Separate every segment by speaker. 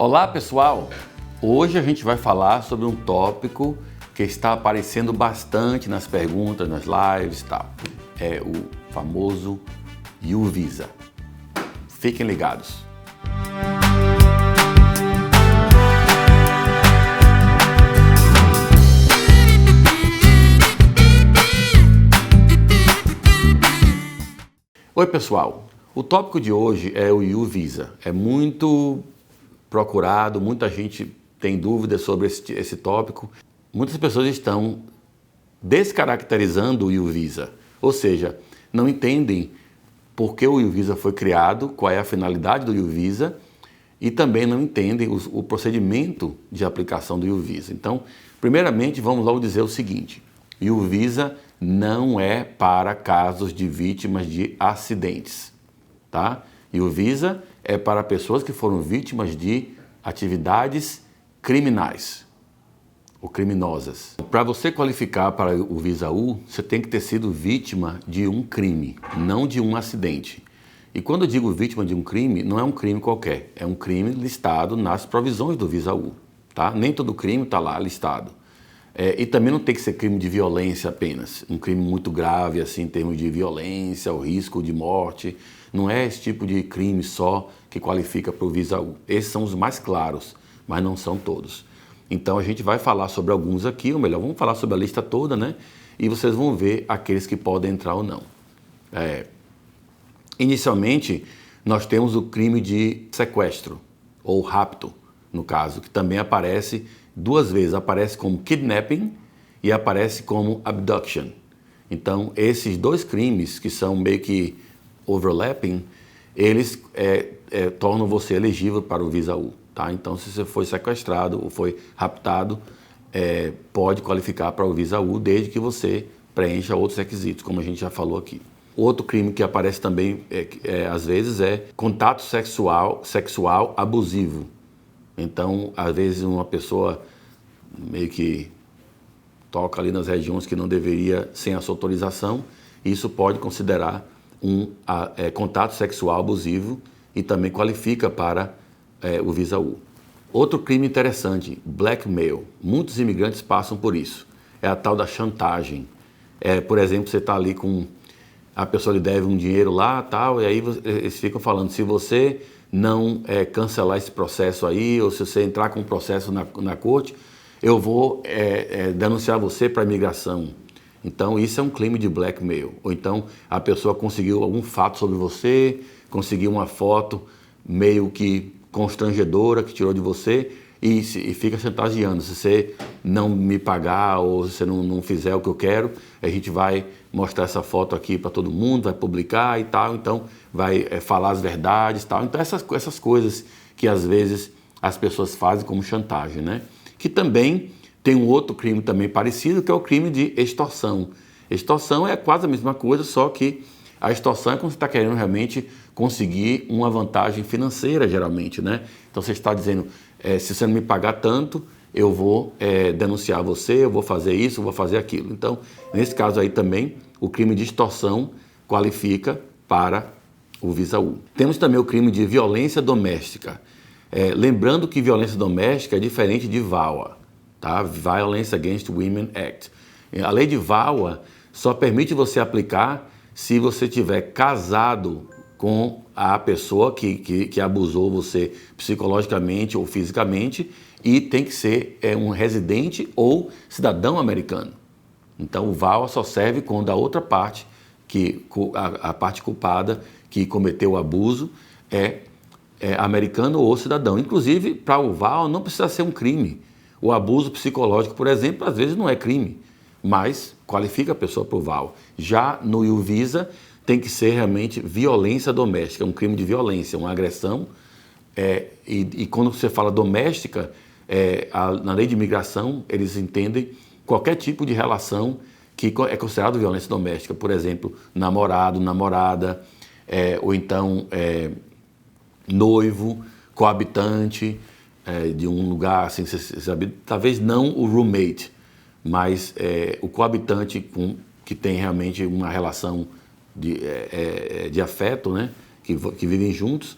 Speaker 1: Olá pessoal, hoje a gente vai falar sobre um tópico que está aparecendo bastante nas perguntas, nas lives e tal. É o famoso U-Visa. Fiquem ligados. Oi pessoal, o tópico de hoje é o U-Visa. É muito procurado, muita gente tem dúvidas sobre esse tópico. Muitas pessoas estão descaracterizando o U-Visa, ou seja, não entendem por que o U-Visa foi criado, qual é a finalidade do U-Visa e também não entendem o procedimento de aplicação do U-Visa. Então, primeiramente, vamos logo dizer o seguinte: o U-Visa não é para casos de vítimas de acidentes, tá? E o Visa é para pessoas que foram vítimas de atividades criminais ou criminosas. Para você qualificar para o Visa U, você tem que ter sido vítima de um crime, não de um acidente. E quando eu digo vítima de um crime, não é um crime qualquer, é um crime listado nas provisões do Visa U, tá? Nem todo crime está lá listado. E também não tem que ser crime de violência apenas, um crime muito grave assim em termos de violência, o risco de morte. Não é esse tipo de crime só que qualifica para o Visa U. Esses são os mais claros, mas não são todos. Então a gente vai falar sobre alguns aqui, ou melhor, vamos falar sobre a lista toda, né? E vocês vão ver aqueles que podem entrar ou não. Inicialmente, nós temos o crime de sequestro, ou rapto, no caso, que também aparece duas vezes. Aparece como kidnapping e aparece como abduction. Então, esses dois crimes, que são meio que overlapping, eles tornam você elegível para o Visa U. Tá? Então, se você foi sequestrado ou foi raptado, pode qualificar para o Visa U, desde que você preencha outros requisitos, como a gente já falou aqui. Outro crime que aparece também, às vezes, é contato sexual abusivo. Então, às vezes, uma pessoa meio que toca ali nas regiões que não deveria sem a sua autorização, isso pode considerar contato sexual abusivo e também qualifica para o Visa U. Outro crime interessante, blackmail. Muitos imigrantes passam por isso. É a tal da chantagem. Por exemplo, você está ali com... A pessoa lhe deve um dinheiro lá, tal, e aí eles ficam falando, se você não cancelar esse processo aí, ou se você entrar com um processo na corte, eu vou denunciar você para a imigração. Então, isso é um crime de blackmail. Ou então, a pessoa conseguiu algum fato sobre você, conseguiu uma foto meio que constrangedora que tirou de você e fica chantageando. Se você não me pagar ou se você não fizer o que eu quero, a gente vai mostrar essa foto aqui para todo mundo, vai publicar e tal, então vai falar as verdades e tal. Então, essas coisas que às vezes as pessoas fazem como chantagem, né? Que também tem um outro crime também parecido, que é o crime de extorsão. Extorsão é quase a mesma coisa, só que a extorsão é quando você está querendo realmente conseguir uma vantagem financeira, geralmente, né? Então você está dizendo, se você não me pagar tanto, eu vou denunciar você, eu vou fazer isso, eu vou fazer aquilo. Então, nesse caso aí também, o crime de extorsão qualifica para o Visa U. Temos também o crime de violência doméstica. Lembrando que violência doméstica é diferente de VAWA, tá? Violence Against Women Act. A lei de VAWA só permite você aplicar se você tiver casado com a pessoa que abusou você psicologicamente ou fisicamente e tem que ser um residente ou cidadão americano. Então o VAWA só serve quando a outra parte, a parte culpada que cometeu o abuso é americano ou cidadão. Inclusive, para o VAWA não precisa ser um crime. O abuso psicológico, por exemplo, às vezes não é crime, mas qualifica a pessoa para o VAWA. Já no U-Visa tem que ser realmente violência doméstica, um crime de violência, uma agressão. E quando você fala doméstica, na lei de imigração, eles entendem qualquer tipo de relação que é considerado violência doméstica. Por exemplo, namorado, namorada, ou então noivo, coabitante de um lugar, assim, você sabe, talvez não o roommate, mas o coabitante que tem realmente uma relação de afeto, né, que vivem juntos,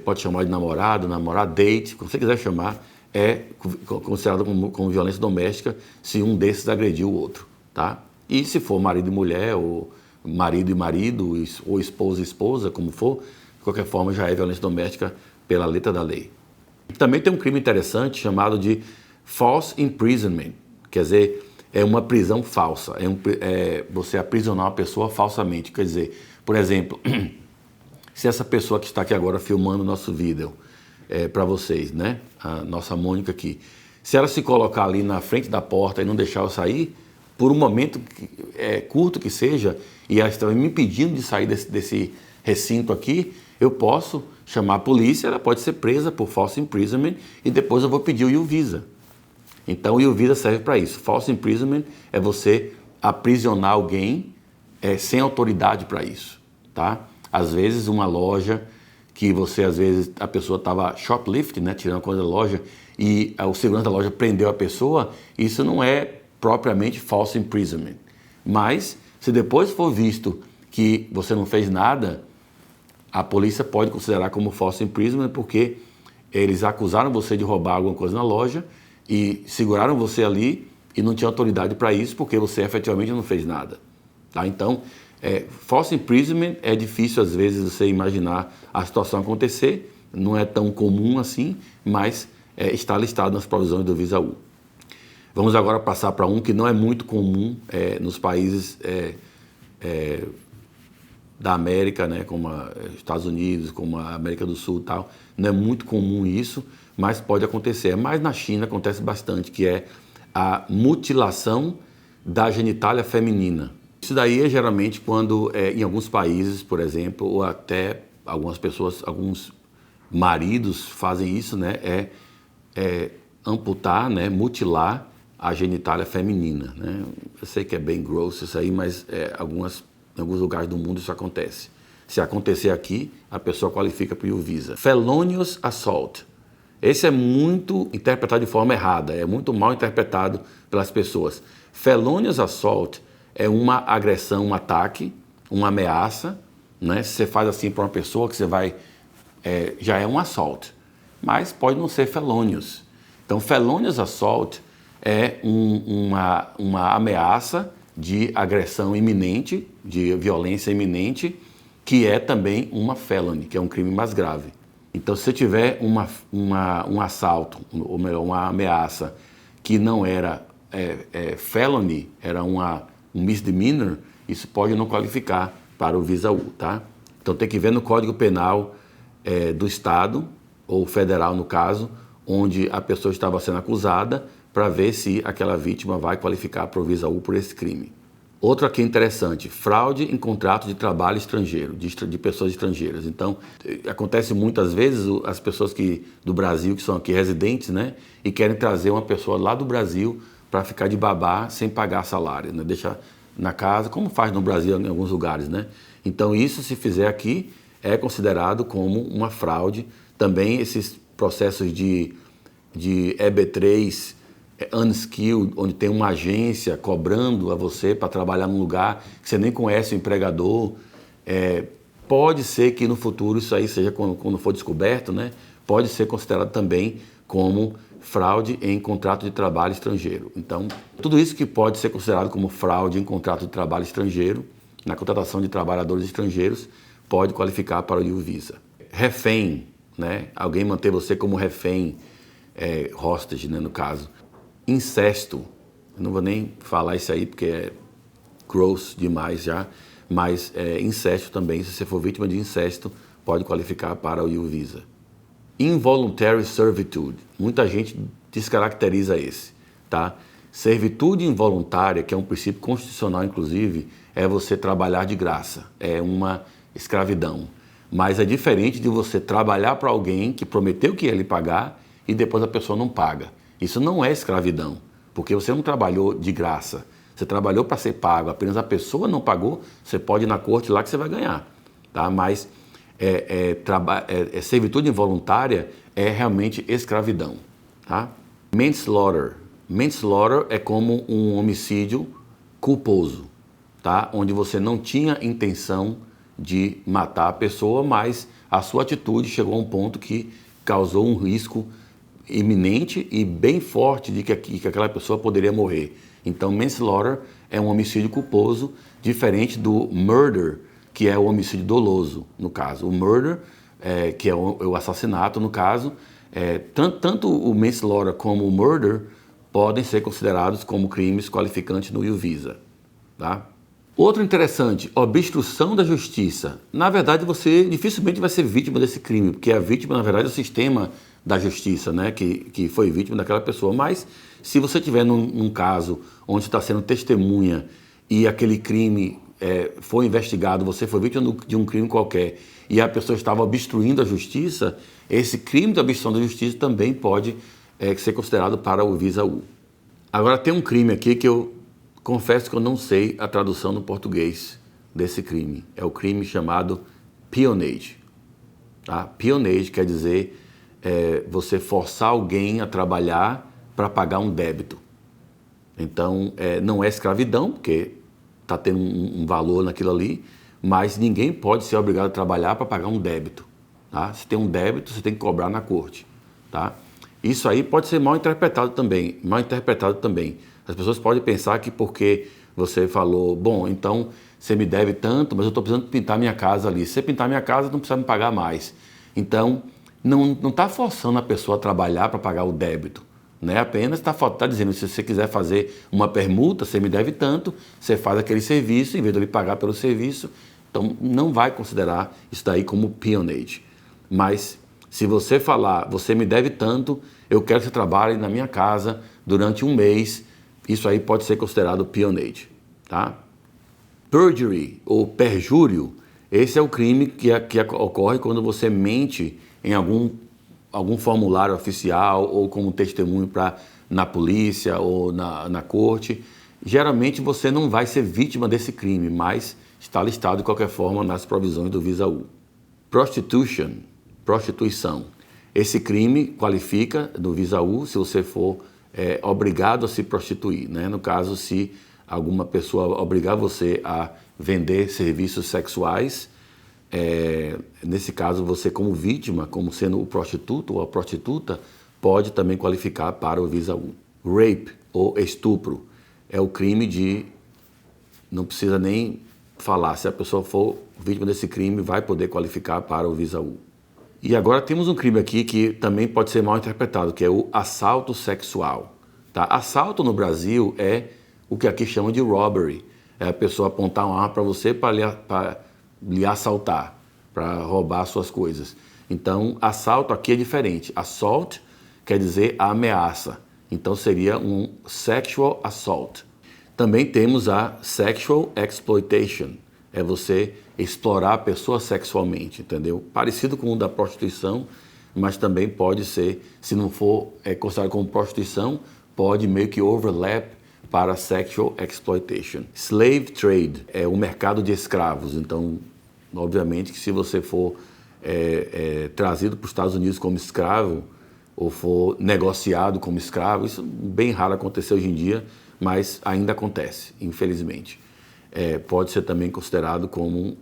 Speaker 1: pode chamar de namorado, date, como você quiser chamar, é considerado como violência doméstica se um desses agrediu o outro, tá? E se for marido e mulher, ou marido e marido, ou esposa e esposa, como for, de qualquer forma já é violência doméstica pela letra da lei. Também tem um crime interessante chamado de false imprisonment, quer dizer, é uma prisão falsa, você aprisionar uma pessoa falsamente, quer dizer, por exemplo, se essa pessoa que está aqui agora filmando o nosso vídeo para vocês, né, a nossa Mônica aqui, se ela se colocar ali na frente da porta e não deixar eu sair, por um momento curto que seja, e ela está me impedindo de sair desse recinto aqui, eu posso chamar a polícia, ela pode ser presa por false imprisonment e depois eu vou pedir o iuvisa. Então o iuvisa serve para isso. False imprisonment é você aprisionar alguém sem autoridade para isso, tá? Às vezes uma loja que a pessoa estava shoplifting, né, tirando coisa da loja, e o segurança da loja prendeu a pessoa, isso não é propriamente false imprisonment. Mas, se depois for visto que você não fez nada, a polícia pode considerar como false imprisonment porque eles acusaram você de roubar alguma coisa na loja e seguraram você ali e não tinha autoridade para isso porque você efetivamente não fez nada. Tá? Então, false imprisonment é difícil às vezes você imaginar a situação acontecer, não é tão comum assim, mas está listado nas provisões do Visa U. Vamos agora passar para um que não é muito comum nos países da América, né, como Estados Unidos, como a América do Sul e tal. Não é muito comum isso, mas pode acontecer. Mas na China acontece bastante, que é a mutilação da genitália feminina. Isso daí é geralmente quando, em alguns países, por exemplo, ou até algumas pessoas, alguns maridos fazem isso, né, amputar, né, mutilar a genitália feminina, né? Eu sei que é bem grosso isso aí, mas em alguns lugares do mundo isso acontece. Se acontecer aqui, a pessoa qualifica para o iuvisa. Felonious assault. Esse é muito interpretado de forma errada, é muito mal interpretado pelas pessoas. Felonious assault é uma agressão, um ataque, uma ameaça, né? Se você faz assim para uma pessoa que você vai... já é um assault, mas pode não ser felonious. Então, felonious assault é uma ameaça de agressão iminente, de violência iminente, que é também uma felony, que é um crime mais grave. Então, se você tiver um assalto, ou melhor, uma ameaça que não era felony, era um misdemeanor, isso pode não qualificar para o Visa U, tá? Então, tem que ver no Código Penal do Estado, ou federal no caso, onde a pessoa estava sendo acusada, para ver se aquela vítima vai qualificar para o Visa U por esse crime. Outro aqui interessante, fraude em contrato de trabalho estrangeiro, de pessoas estrangeiras. Então, acontece muitas vezes as pessoas do Brasil que são aqui residentes, né, e querem trazer uma pessoa lá do Brasil para ficar de babá sem pagar salário, né, deixa na casa, como faz no Brasil em alguns lugares, né. Então, isso se fizer aqui é considerado como uma fraude. Também esses processos de EB3, unskilled, onde tem uma agência cobrando a você para trabalhar num lugar que você nem conhece o empregador, pode ser que no futuro isso aí seja, quando for descoberto, né, pode ser considerado também como fraude em contrato de trabalho estrangeiro. Então, tudo isso que pode ser considerado como fraude em contrato de trabalho estrangeiro, na contratação de trabalhadores estrangeiros, pode qualificar para o iuvisa. Refém, né, alguém manter você como refém, hostage, né, no caso. Incesto, eu não vou nem falar isso aí porque é gross demais já, mas incesto também, se você for vítima de incesto, pode qualificar para o iuvisa. Involuntary servitude, muita gente descaracteriza esse, tá? Servitude involuntária, que é um princípio constitucional inclusive, é você trabalhar de graça, é uma escravidão. Mas é diferente de você trabalhar para alguém que prometeu que ia lhe pagar e depois a pessoa não paga. Isso não é escravidão, porque você não trabalhou de graça, você trabalhou para ser pago, apenas a pessoa não pagou, você pode ir na corte lá que você vai ganhar, tá? Mas servitude involuntária é realmente escravidão, tá? Manslaughter. Manslaughter é como um homicídio culposo, tá? Onde você não tinha intenção de matar a pessoa, mas a sua atitude chegou a um ponto que causou um risco iminente e bem forte de que aquela pessoa poderia morrer. Então, manslaughter é um homicídio culposo, diferente do murder, que é o homicídio doloso, no caso. O murder, que é o assassinato, no caso, tanto o manslaughter como o murder podem ser considerados como crimes qualificantes no Iuvisa. Tá? Outro interessante, obstrução da justiça. Na verdade, você dificilmente vai ser vítima desse crime, porque a vítima, na verdade, é o sistema da justiça, né, que foi vítima daquela pessoa. Mas, se você estiver num caso onde está sendo testemunha e aquele crime foi investigado, você foi vítima de um crime qualquer e a pessoa estava obstruindo a justiça, esse crime de obstrução da justiça também pode ser considerado para o Visa U. Agora, tem um crime aqui que eu confesso que eu não sei a tradução no português desse crime. É o crime chamado peonage. Tá? Peonage quer dizer você forçar alguém a trabalhar para pagar um débito. Então, não é escravidão, porque está tendo um valor naquilo ali, mas ninguém pode ser obrigado a trabalhar para pagar um débito. Tá? Se tem um débito, você tem que cobrar na corte. Tá? Isso aí pode ser mal interpretado também. As pessoas podem pensar que porque você falou, bom, então você me deve tanto, mas eu estou precisando pintar minha casa ali. Se você pintar minha casa, não precisa me pagar mais. Então, não está forçando a pessoa a trabalhar para pagar o débito. Né? Apenas está dizendo, se você quiser fazer uma permuta, você me deve tanto, você faz aquele serviço, em vez de eu lhe pagar pelo serviço, então não vai considerar isso daí como peonage. Mas se você falar, você me deve tanto, eu quero que você trabalhe na minha casa durante um mês, isso aí pode ser considerado peonage. Tá? Perjury, ou perjúrio, esse é o crime que ocorre quando você mente em algum formulário oficial ou como testemunho na polícia ou na corte. Geralmente você não vai ser vítima desse crime, mas está listado de qualquer forma nas provisões do Visa U. Prostituição. Esse crime qualifica do Visa U se você for obrigado a se prostituir. Né? No caso, se alguma pessoa obrigar você a vender serviços sexuais, nesse caso você como vítima, como sendo o prostituto ou a prostituta, pode também qualificar para o Visa U. Rape ou estupro é o crime de, não precisa nem falar, se a pessoa for vítima desse crime vai poder qualificar para o Visa U. E agora temos um crime aqui que também pode ser mal interpretado, que é o assalto sexual. Tá? Assalto no Brasil é o que aqui chamam de robbery. É a pessoa apontar uma arma para você para lhe assaltar, para roubar suas coisas. Então, assalto aqui é diferente. Assault quer dizer a ameaça. Então, seria um sexual assault. Também temos a sexual exploitation. É você explorar a pessoa sexualmente, entendeu? Parecido com o da prostituição, mas também pode ser, se não for considerado como prostituição, pode meio que overlap para sexual exploitation. Slave trade é o mercado de escravos. Então, obviamente que se você for trazido para os Estados Unidos como escravo ou for negociado como escravo, isso é bem raro acontecer hoje em dia, mas ainda acontece, infelizmente. Pode ser também considerado como,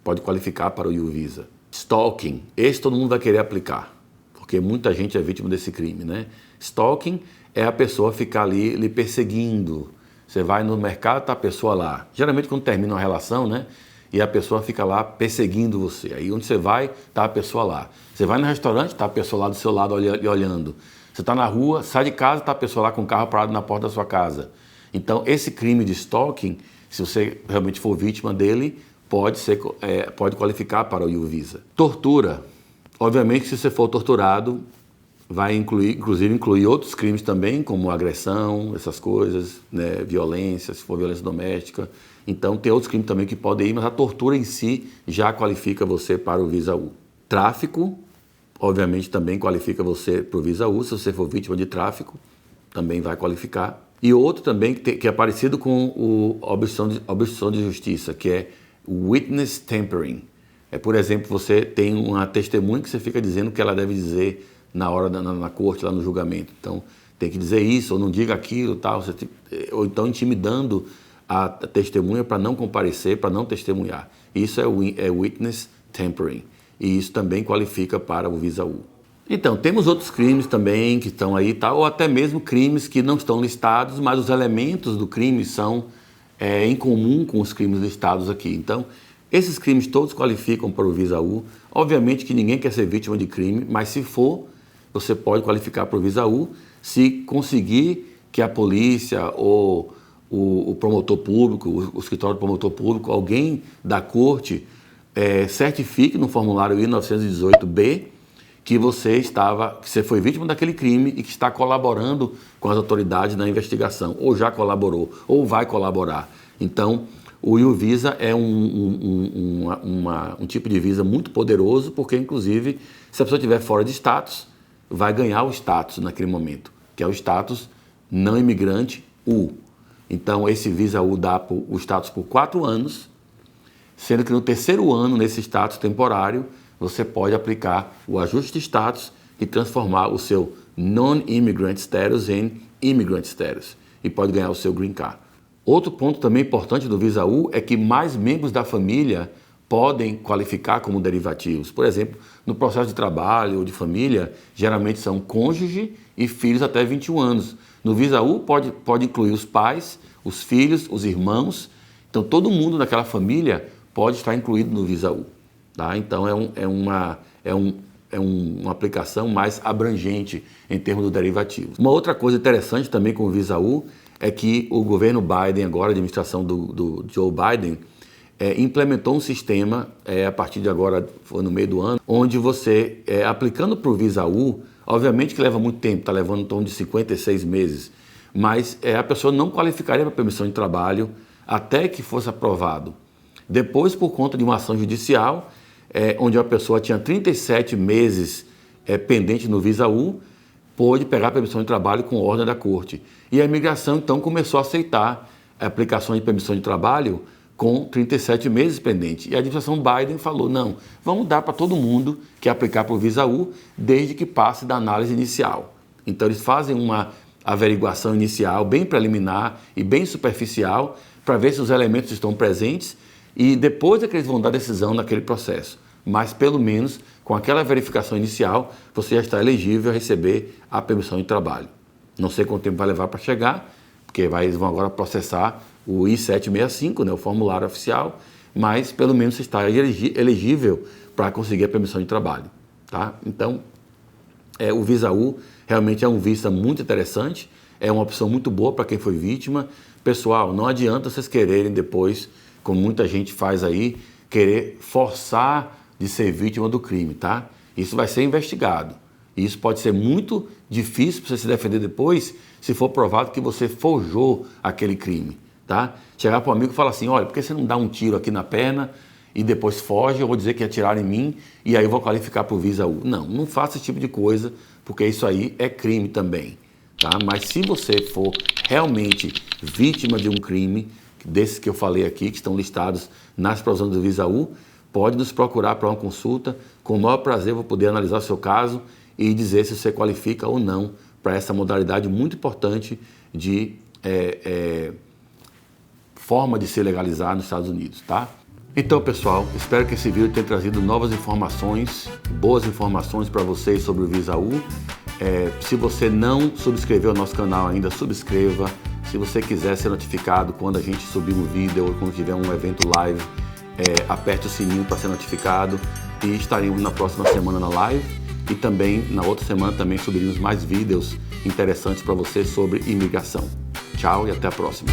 Speaker 1: pode qualificar para o Iuvisa. Stalking, esse todo mundo vai querer aplicar, porque muita gente é vítima desse crime, né? Stalking é a pessoa ficar ali lhe perseguindo. Você vai no mercado, está a pessoa lá. Geralmente quando termina uma relação, né? E a pessoa fica lá perseguindo você. Aí onde você vai, está a pessoa lá. Você vai no restaurante, está a pessoa lá do seu lado olhando. Você está na rua, sai de casa, está a pessoa lá com o carro parado na porta da sua casa. Então, esse crime de stalking, se você realmente for vítima dele, pode qualificar para o Iuvisa. Tortura. Obviamente, se você for torturado, vai inclusive incluir outros crimes também, como agressão, essas coisas, né, violência, se for violência doméstica. Então, tem outros crimes também que podem ir, mas a tortura em si já qualifica você para o Visa U. Tráfico, obviamente, também qualifica você para o Visa U. Se você for vítima de tráfico, também vai qualificar. E outro também que é parecido com o obstrução de justiça, que é witness tampering. Por exemplo, você tem uma testemunha que você fica dizendo o que ela deve dizer na hora na corte, lá no julgamento. Então, tem que dizer isso, ou não diga aquilo, tal. Ou então intimidando a testemunha para não comparecer, para não testemunhar. Isso é witness tampering. E isso também qualifica para o Visa U. Então, temos outros crimes também que estão aí, tá? Ou até mesmo crimes que não estão listados, mas os elementos do crime são em comum com os crimes listados aqui. Então, esses crimes todos qualificam para o Visa U. Obviamente que ninguém quer ser vítima de crime, mas se for, você pode qualificar para o Visa U se conseguir que a polícia ou o promotor público, o escritório do promotor público, alguém da corte certifique no formulário I-918-B que você foi vítima daquele crime e que está colaborando com as autoridades na investigação, ou já colaborou, ou vai colaborar. Então, o U-Visa é um tipo de visa muito poderoso, porque, inclusive, se a pessoa estiver fora de status, vai ganhar o status naquele momento, que é o status não imigrante U. Então, esse Visa U dá o status por 4 anos, sendo que no terceiro ano, nesse status temporário, você pode aplicar o ajuste de status e transformar o seu non-immigrant status em immigrant status e pode ganhar o seu green card. Outro ponto também importante do Visa U é que mais membros da família podem qualificar como derivativos. Por exemplo, no processo de trabalho ou de família, geralmente são cônjuge e filhos até 21 anos. No Visa U pode incluir os pais, os filhos, os irmãos. Então, todo mundo daquela família pode estar incluído no Visa U. Tá? Então, é uma aplicação mais abrangente em termos do derivativo. Uma outra coisa interessante também com o Visa U é que o governo Biden, agora a administração do Joe Biden, implementou um sistema, a partir de agora, foi no meio do ano, onde você, aplicando para o Visa U, obviamente que leva muito tempo, está levando em torno de 56 meses, mas a pessoa não qualificaria para permissão de trabalho até que fosse aprovado. Depois, por conta de uma ação judicial, onde a pessoa tinha 37 meses pendente no Visa U, pôde pegar a permissão de trabalho com ordem da corte. E a imigração, então, começou a aceitar aplicações de permissão de trabalho com 37 meses pendente. E a administração Biden falou, não, vamos dar para todo mundo que aplicar para o Visa U, desde que passe da análise inicial. Então, eles fazem uma averiguação inicial bem preliminar e bem superficial para ver se os elementos estão presentes e depois é que eles vão dar decisão naquele processo. Mas, pelo menos, com aquela verificação inicial, você já está elegível a receber a permissão de trabalho. Não sei quanto tempo vai levar para chegar, porque eles vão agora processar o I-765, o formulário oficial, mas pelo menos você está elegível para conseguir a permissão de trabalho. Tá? Então, o Visa U realmente é um visa muito interessante, é uma opção muito boa para quem foi vítima. Pessoal, não adianta vocês quererem depois, como muita gente faz aí, querer forçar de ser vítima do crime, tá? Isso vai ser investigado. E isso pode ser muito difícil para você se defender depois, se for provado que você forjou aquele crime, tá? Chegar para um amigo e falar assim, olha, por que você não dá um tiro aqui na perna e depois foge, eu vou dizer que atiraram em mim e aí eu vou qualificar para o Visa U. Não, não faça esse tipo de coisa, porque isso aí é crime também, tá? Mas se você for realmente vítima de um crime, desses que eu falei aqui, que estão listados nas provisões do Visa U, pode nos procurar para uma consulta. Com o maior prazer vou poder analisar o seu caso e dizer se você qualifica ou não para essa modalidade muito importante de forma de se legalizar nos Estados Unidos, tá? Então, pessoal, espero que esse vídeo tenha trazido novas informações, boas informações para vocês sobre o Visa U. Se você não subscreveu o nosso canal ainda, subscreva. Se você quiser ser notificado quando a gente subir um vídeo ou quando tiver um evento live, aperte o sininho para ser notificado e estaremos na próxima semana na live e também na outra semana também subiremos mais vídeos interessantes para você sobre imigração. Tchau e até a próxima.